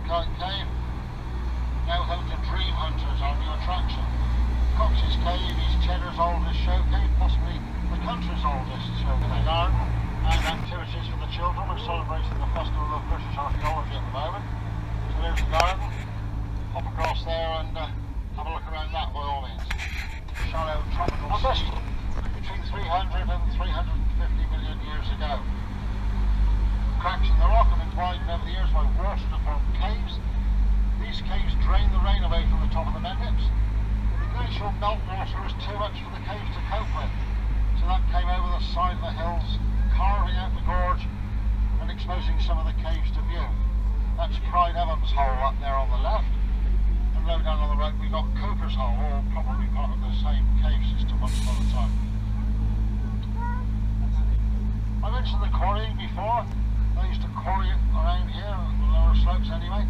Cave, now home to Dreamhunters, our new attraction. Cox's Cave is Cheddar's oldest show cave, possibly the country's oldest show cave. Garden and activities for the children. We're celebrating the Festival of British Archaeology at the moment. So there's the garden. Hop across there and have a look around that by all means. Shallow tropical sea between 300 and 350 million years ago. Cracks in the rock have been widened over the years by water to form caves. These caves drain the rain away from the top of the mendips. The glacial meltwater was too much for the caves to cope with, so that came over the side of the hills, carving out the gorge and exposing some of the caves to view. That's Pride Evans Hole up there on the left, and low down on the right we've got Cooper's Hole, all probably part of the same cave system once upon a time. I mentioned the quarrying before. They used to quarry it around here, the lower slopes anyway,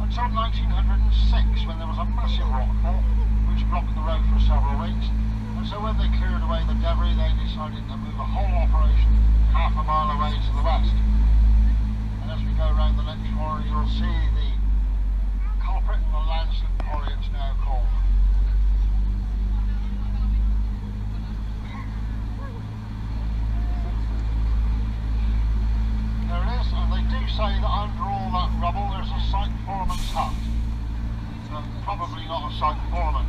until 1906 when there was a massive rockfall which blocked the road for several weeks. And so when they cleared away the debris, they decided to move the whole operation half a mile away to the west. And as we go around the next quarry, you'll see the culprit, the landslip quarry it's now called. There it is, and they do say that under all that rubble there's a site foreman's hut. But probably not a site foreman.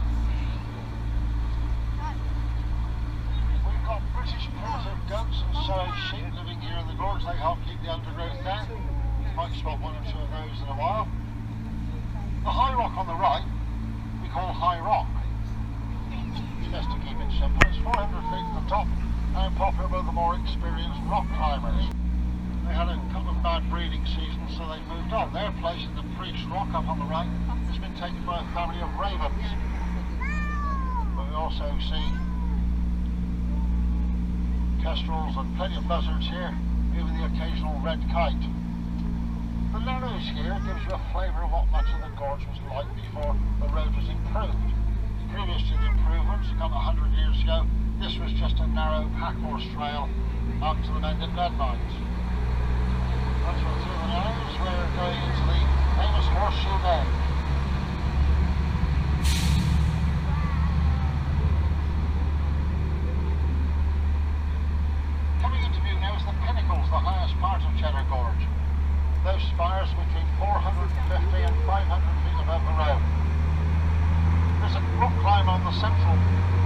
We've got British primitive goats and sow sheep living here in the gorge. They help keep the undergrowth down. You might spot one or two of those in a while. The high rock on the right we call High Rock. It's best to keep it simple. It's 400 feet to the top and popular with the more experienced rock climbers. They had a couple of bad breeding seasons, so they moved on. Their place in the Priest Rock up on the right has been taken by a family of ravens. But we also see kestrels and plenty of buzzards here, even the occasional red kite. The narrows here gives you a flavour of what much of the gorge was like before the road was improved. Previous to the improvements, a couple of 100 years ago, this was just a narrow pack horse trail up to the Mendip lead mines. Once we're through the narrows, we're going into the famous Horseshoe Bend. Coming into view now is the Pinnacles, the highest part of Cheddar Gorge. Those spires between 450 and 500 feet above the road. There's a rock climb on the central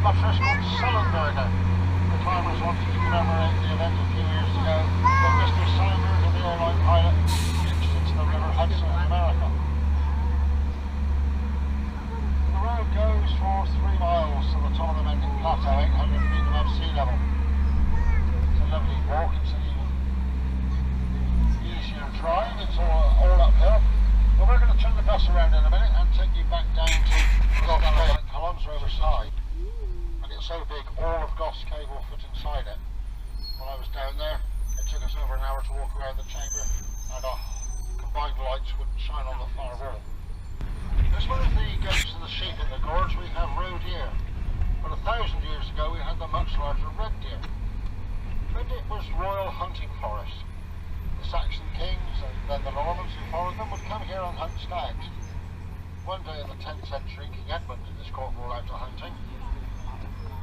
buttress called Sullenberger. The climbers wanted to commemorate the event a few years ago, but Mr. Sullenberger, the airline pilot, pitched into the River Hudson in America. The road goes for 3 miles to the top of the Mendip Plateau, 800 feet above sea level. It's a lovely walk. It's an even easier drive. It's all uphill. But we're going to turn the bus around in a minute and take you back down to Gough Cave. Columns are overside. And it's so big, all of Gough's Cave will fit inside it. When I was down there, it took us over an hour to walk around the chamber, and our combined lights wouldn't shine on the far wall. As well as the goats and the sheep in the gorge, we have roe deer. But 1,000 years ago, we had the much larger red deer. Red deer was royal hunting forest. The Saxon kings and then the Normans who followed them would come here and hunt stags. One day in the 10th century, King Edmund and his court were out to hunting.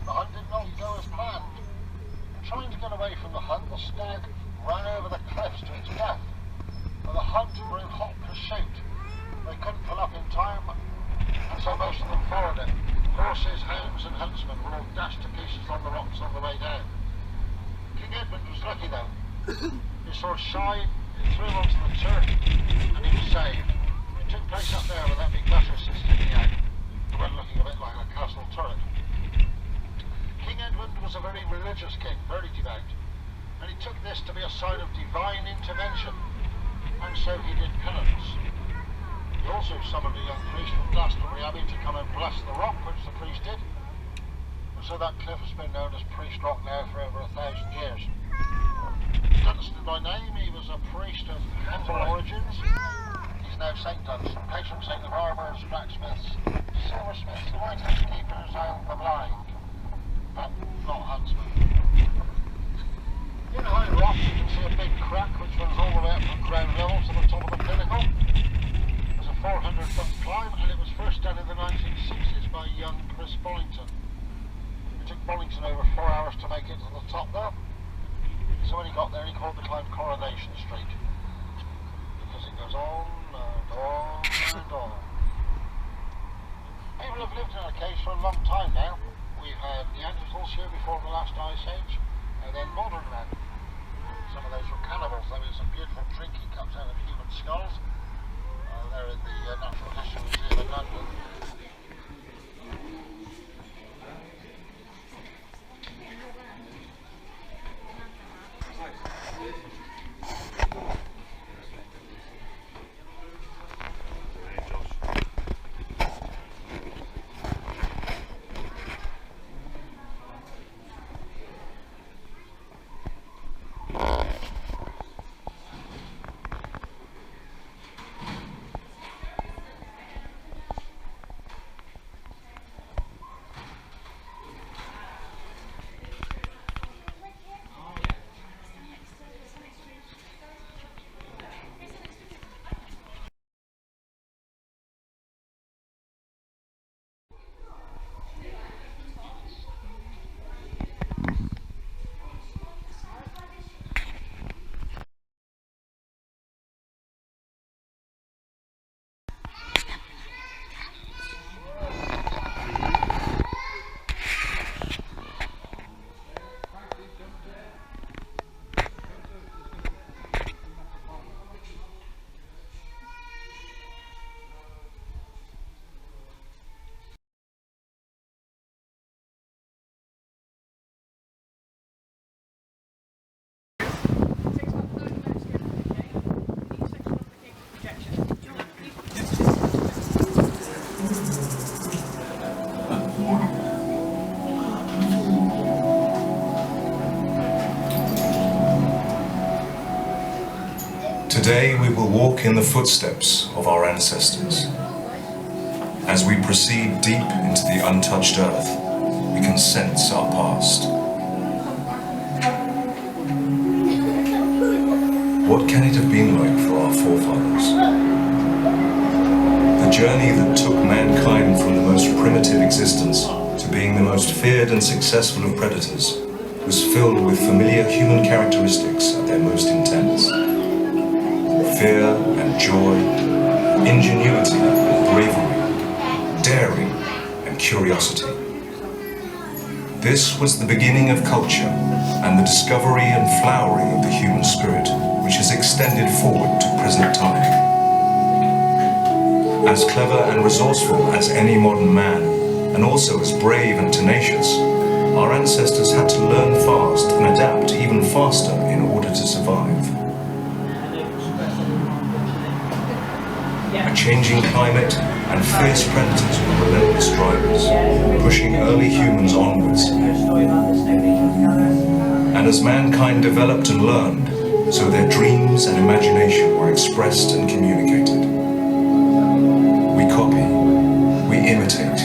The hunt did not go as planned. Trying to get away from the hunt, the stag ran over the cliffs to its death. But the hunt were in hot pursuit. They couldn't pull up in time, and so most of them followed it. Horses, hounds and huntsmen were all dashed to pieces on the rocks on the way down. King Edmund was lucky though. His sword shied, it threw him onto the turf, and he was saved. It took place up there with that big buttress sticking out, the one looking a bit like a castle turret. King Edmund was a very religious king, very devout, and he took this to be a sign of divine intervention, and so he did penance. He also summoned a young priest from Glastonbury Abbey to come and bless the rock, which the priest did, and so that cliff has been known as Priest Rock now for over 1,000 years. Dunstan by name, he was a priest of humble origins. He's now St. Dunstan, patron saint of barbers, blacksmiths, silversmiths, the lighthouse keepers and the blind, but not huntsmen. In High Rock you can see a big crack which runs all the way up from ground level to the top of the pinnacle. the 1960s by young Chris Bollington. It took Bollington over 4 hours to make it to the top there. So when he got there, he called the climb Coronation Street, because it goes on and on and on. People have lived in our caves for a long time now. We've had Neanderthals here before the last ice age, and then modern men. Some of those were cannibals. There was some beautiful drinking cups out of human skulls. They're in the Natural History Museum in London. Today we will walk in the footsteps of our ancestors. As we proceed deep into the untouched earth, we can sense our past. What can it have been like for our forefathers? The journey that took mankind from the most primitive existence to being the most feared and successful of predators was filled with familiar human characteristics at their most intense. Fear and joy, ingenuity and bravery, daring and curiosity. This was the beginning of culture and the discovery and flowering of the human spirit, which has extended forward to present time. As clever and resourceful as any modern man, and also as brave and tenacious, our ancestors had to learn fast and adapt even faster in order to survive. A changing climate and fierce predators were relentless drivers, pushing early humans onwards. And as mankind developed and learned, so their dreams and imagination were expressed and communicated. We copy, we imitate,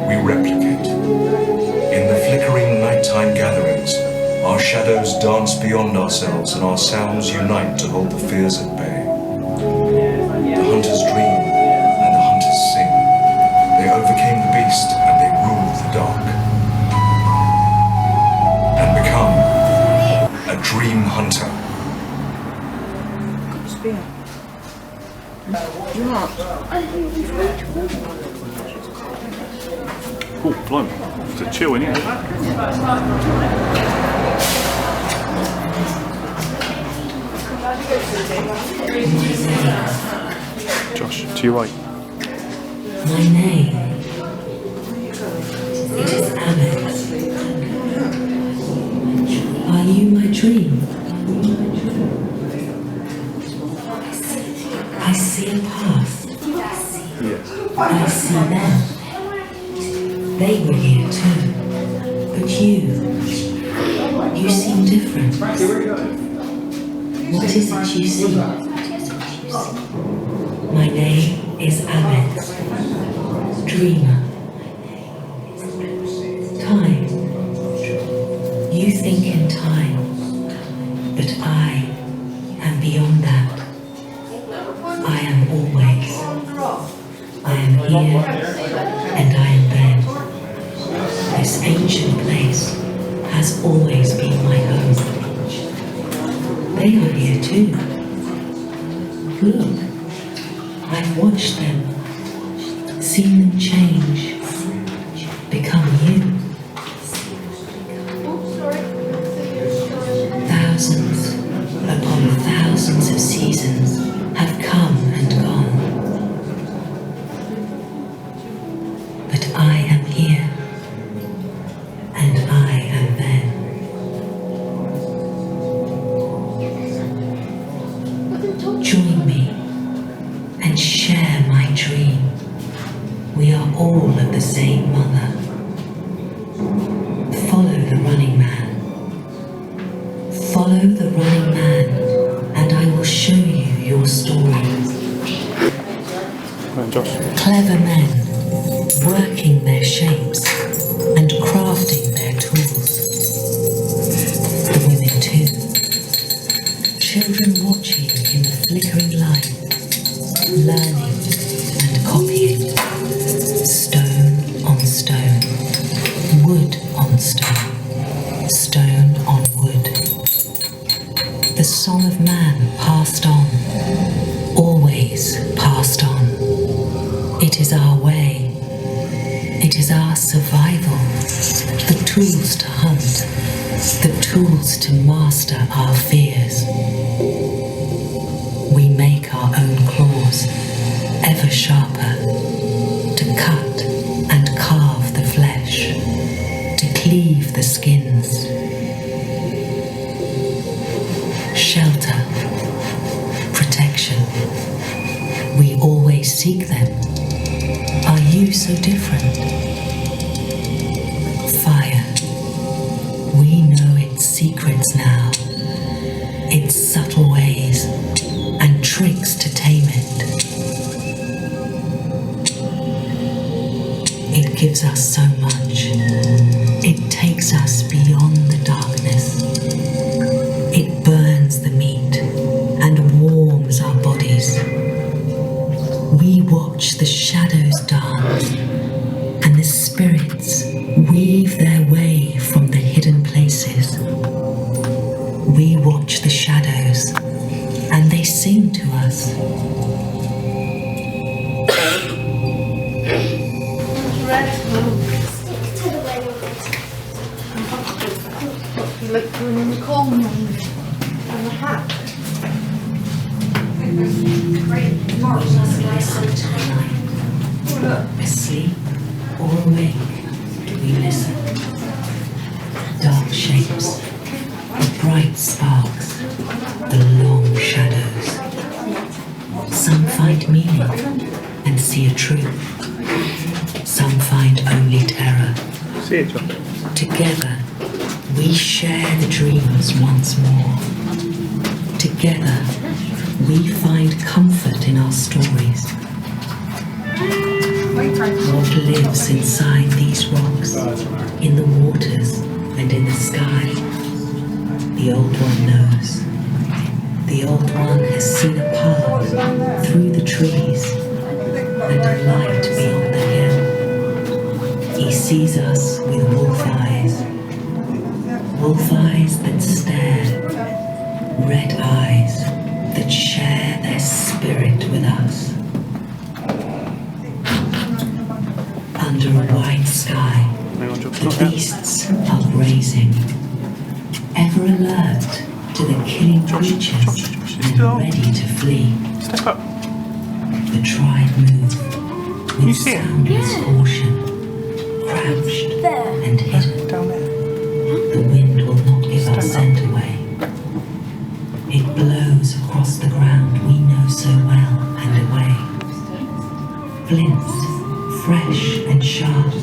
we replicate. In the flickering nighttime gatherings, our shadows dance beyond ourselves and our sounds unite to hold the fears at bay. The hunters dream and the hunters sing. They overcame the beast and they ruled the dark. And become a dream hunter. Oh, blimey. It's a chill in here. Josh, to your right. My name, it is Alex. Are you my dream? I see a path. Yes. I see them. They were here too. But you seem different. What is it you see? My name is Alex, dreamer. Time. You think in time, but I am beyond that. I am always. I am here and I am there. This ancient place has always been my home. They are here too. Look, I've watched them, seen them change, become you. Thousands upon thousands of seasons have come and gone. But I am here, and I am then. Join me and share my dream. We are all of the same mother. Follow the running man. Follow the running man, and I will show you your story. Right, Josh. Clever men, working their shapes and crafting their tools. The women too. Children watching in the flickering light, learning and copying. Stone on stone, wood on stone, stone on wood. The song of man passed on, always passed on. It is our way, it is our survival, the tools to hunt, the tools to master our fears. We make our own claws, ever sharper, to cut and carve the flesh, to cleave the skins. Shelter, protection, we always seek them. Are you so different? Fire, we know its secrets now, its subtle ways and tricks to tame it. It gives us so much. It takes us beyond the darkness. It burns the meat and warms our bodies. We watch the shadows dance, and the spirits weave their way from the hidden places. We watch the shadows, and they sing to us. Like the unicorn and the hat. Asleep or awake, we listen. Dark shapes, the bright sparks, the long shadows. Some find meaning and see a truth. Some find only terror. See it, Josh. Together, we share the dreams once more. Together, we find comfort in our stories. What lives inside these rocks, in the waters and in the sky? The Old One knows. The Old One has seen a path through the trees and a light beyond the hill. He sees us with wolf eyes that stare, red eyes that share their spirit with us. Under a wide sky, Hang on, Josh. the Not yet. beasts are grazing, ever alert to the killing creatures and ready to flee. Step up. The tribe move You with see it? soundless caution, crouched and hidden. Down there. The wind will not give our scent away. It blows across the ground we know so well and away. Flints, fresh and sharp,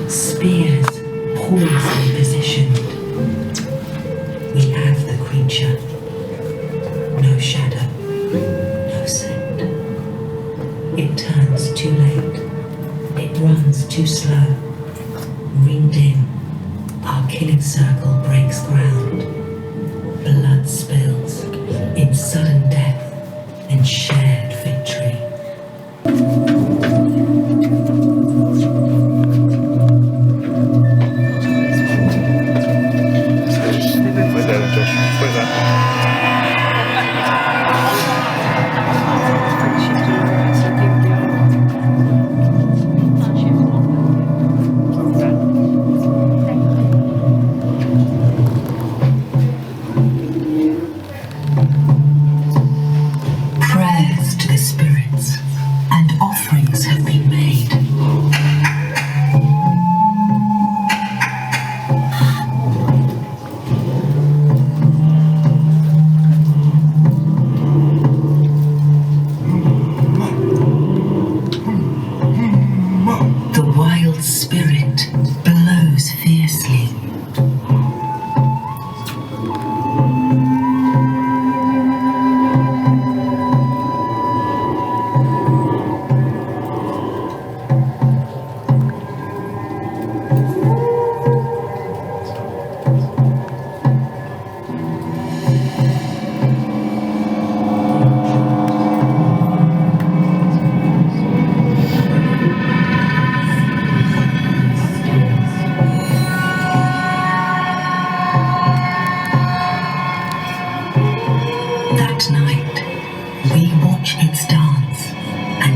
spears poised and positioned. We have the creature. No shadow, no scent. It turns too late. It runs too slow. Ringed in, our killing circle breaks ground. Blood spills in sudden death and shared victory.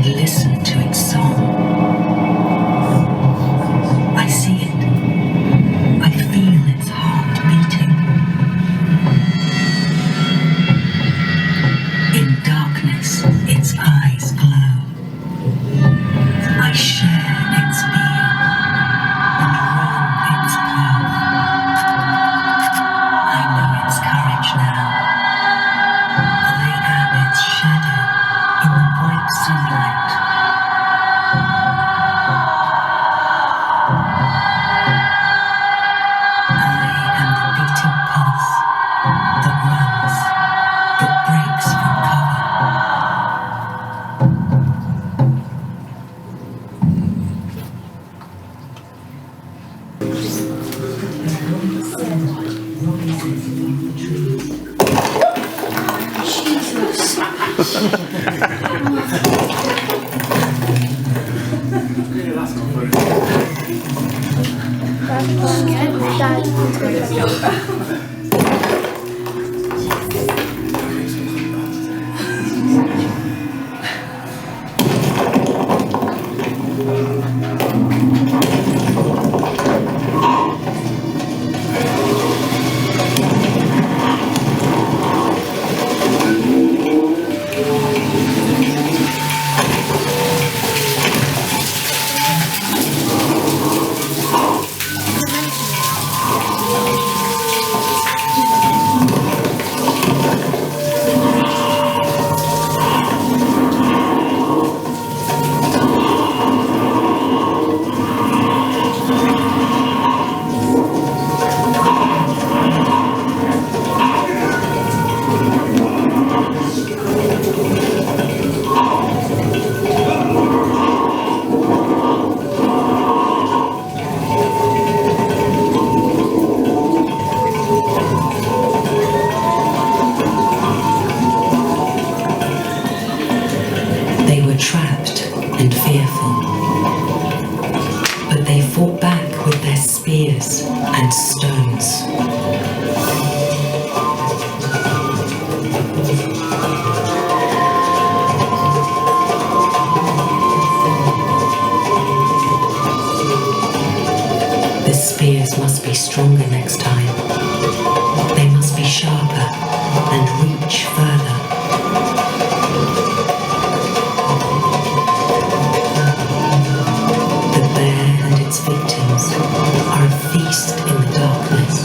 and listen to its song. I see it. I feel its heart beating. In darkness, its eyes glow. I share its being and run its path. I know its courage now. I am its shadow in the white sunlight. I am the beating pulse that runs, that breaks from cover. They were trapped and fearful, but they fought back with their spears and stones. The spears must be stronger next time. They must be sharper and reach further. The bear and its victims are a feast in the darkness.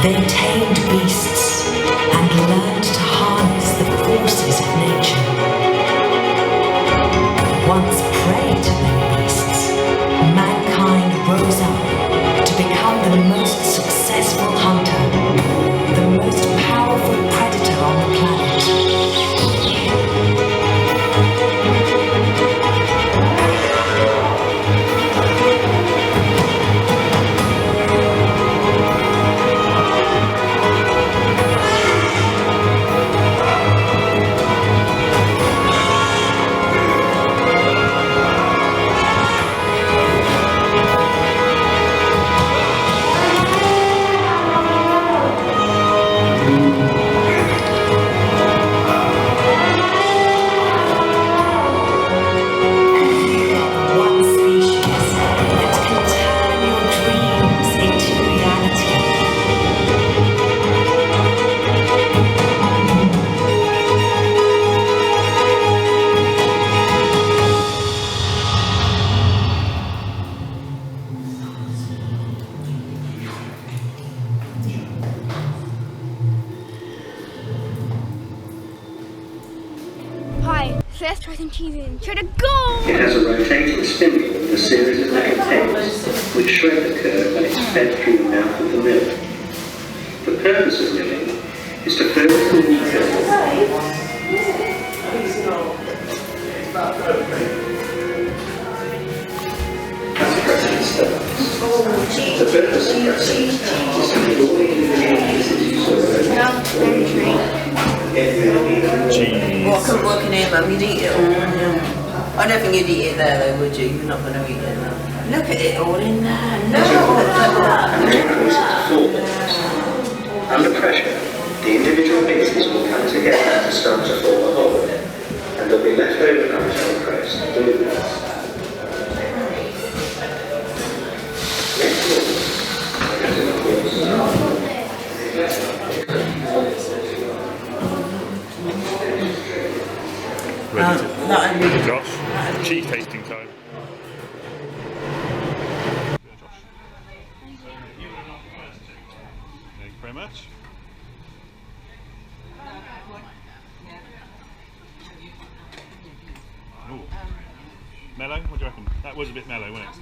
They tamed beasts and learned to harness the forces of nature. Once prey to many beasts, mankind rose up to become the most successful hunter, the most powerful predator on the planet. One species that can turn your dreams into reality. Hi, so let's try some cheese in Cheddar Gorge! It has a rotating spindle with a series of metal tails which shred the curd when it's fed through the mouth of the mill. The purpose of milling is to further cool the curd. As the process starts, the purpose of pressing is to keep all the ingredients What can hear, Mum? You'd eat it all, wouldn't you? I don't think you'd eat it there, though, would you? You're not going to eat it now. Look at it all in there. No, Under pressure, the individual pieces will come together to start to form a whole, and there'll be leftover nutshell crust to do this. Ready to Josh. Cheese tasting time. Josh. Thank you very much. Ooh. Mellow? What do you reckon? That was a bit mellow, wasn't it?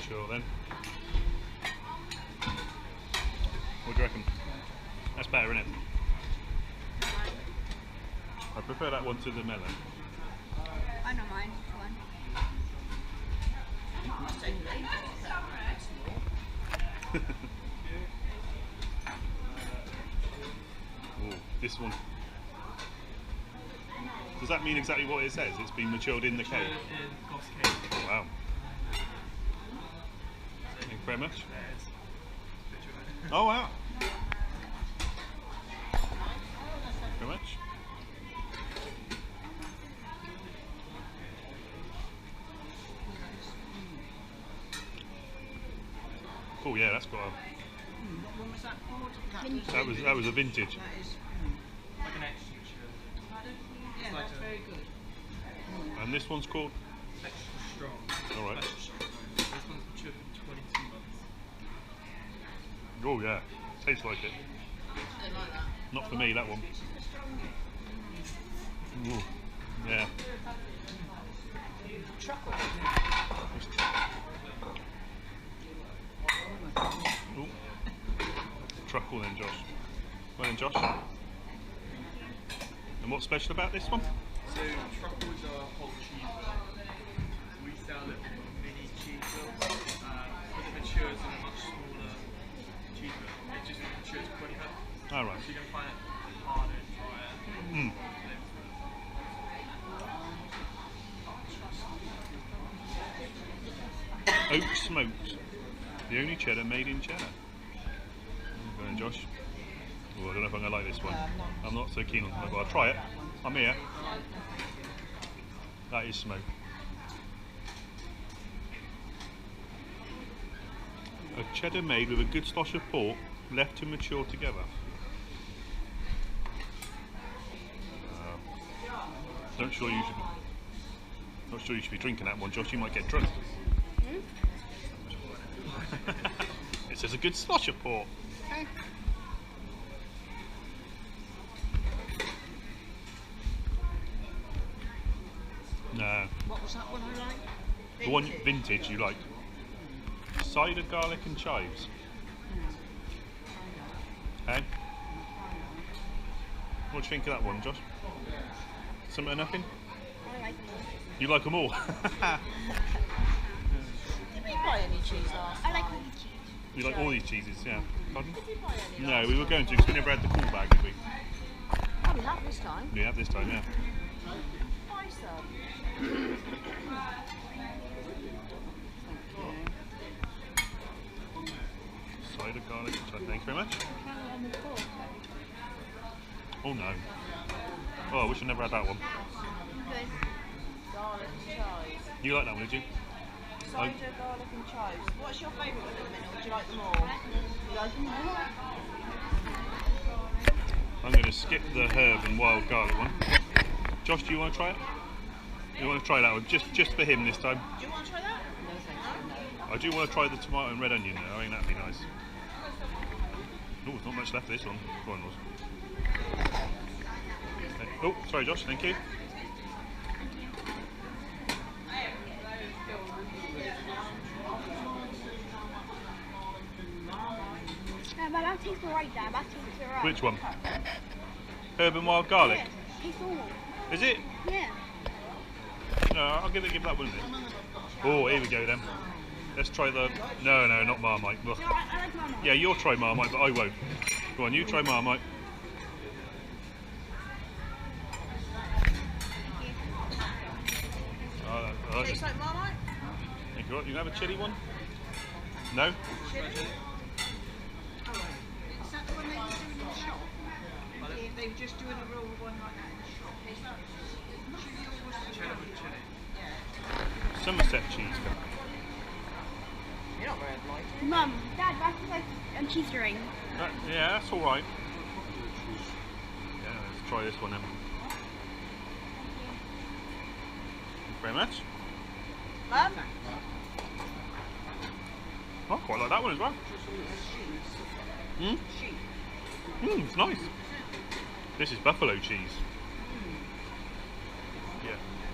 Sure then. What do you reckon? That's better, isn't it? I prefer that one to the melon. I don't mind one. Ooh, this one. Does that mean exactly what it says? It's been matured in the cave? Wow. Thank you very much. Oh wow. Very much. Oh yeah, that's got a... That was a vintage. And this one's called? Extra strong. Alright. This one's matured for 22 months. Oh yeah, tastes like it. Not for me, that one. Ooh. Yeah. Ooh. Truffle then, Josh. Well then, Josh. And what's special about this one? So truffles are whole cheese wheel. We sell it in mini cheese wheels. Because it matures in a much smaller cheese wheel, it just matures quicker. Alright. So you're going to find it harder and drier. Oak smoked. The only cheddar made in Cheddar. Go on, Josh. Oh, I don't know if I'm going to like this one. I'm not so keen on it, but I'll try it. I'm here. That is smoke. A cheddar made with a good slosh of pork left to mature together. Not sure you should be drinking that one, Josh. You might get drunk. This is a good slosher port. No. What was that one I like? The one vintage you like. Cider, garlic and chives. Hey? What do you think of that one, Josh? Something or nothing? I like them. You like them all? Did we buy any cheese last I like time? all the cheese. You like all these cheeses, yeah. Pardon? Did we buy any No, last we were going to, because we never had the cool bag, did we? Oh, we have this time. We have this time, yeah. Buy some. Cider, garlic and chives. Thanks very much. Oh no. Oh, I wish I never had that one. Good. Garlic and chives. You like that one, did you? Cider, garlic and chives. What's your favourite one at the minute, or do you like them all? You like them all? I'm going to skip the herb and wild garlic one. Josh, do you want to try it? You want to try that one? Just for him this time. Do you want to try that? No, thank you. I do want to try the tomato and red onion though. I think that'd be nice. Oh, there's not much left of this one. Go on, Ross. Oh, sorry Josh, thank you. But that tastes alright there. That tastes alright. Which one? Herb and wild garlic? Yeah, tastes normal. Is it? Yeah. No, I'll give that one a miss. Oh, here we go then. Let's try the... No, not Marmite. Ugh. No, I like Marmite. Yeah, you'll try Marmite, but I won't. Go on, you try Marmite. I like Tastes it. like Marmite? Thank you. You can have a chilli one? No? Chili? Is that the one they were doing in the shop? They were just doing a raw one like that in the shop. Chili or was it chili? Yeah. Somerset Cheese Company. You're not very enlightened. Mum, Dad, that's like cheese string. Yeah, that's alright. Yeah, let's try this one then. Thank you very much. Mum? I quite like that one as well. Sheep. It's nice. This is buffalo cheese.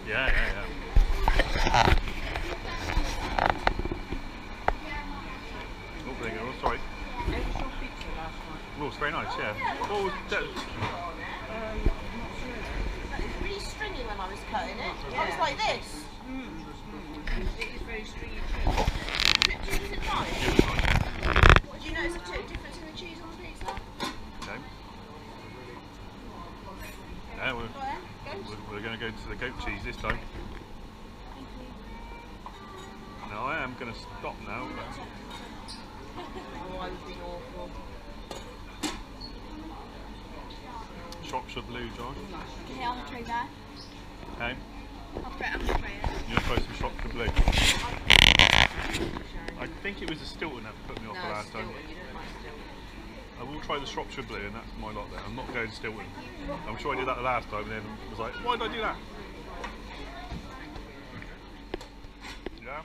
Yeah. Oh, there you go. Oh, sorry. How was your pizza last night? Oh, it's very nice, yeah. Oh, It's really stringy when I was cutting it. I was like this. It is very stringy cheese. Is it nice? What do you notice the difference in the cheese on the pizza? okay. Yeah, we're going to go to the goat cheese this time. Now I am going to stop now. Oh, I was being awful. Shropshire Blue, John. Okay, I'll try that. Okay. I'll try it. You're supposed to Shropshire Blue. I think it was the Stilton that put me off the last time. You don't like Stilton. I will try the Shropshire Blue, and that's my lot there. I'm not going Stilton. I'm sure I did that the last time, and then was like, why did I do that? Yeah.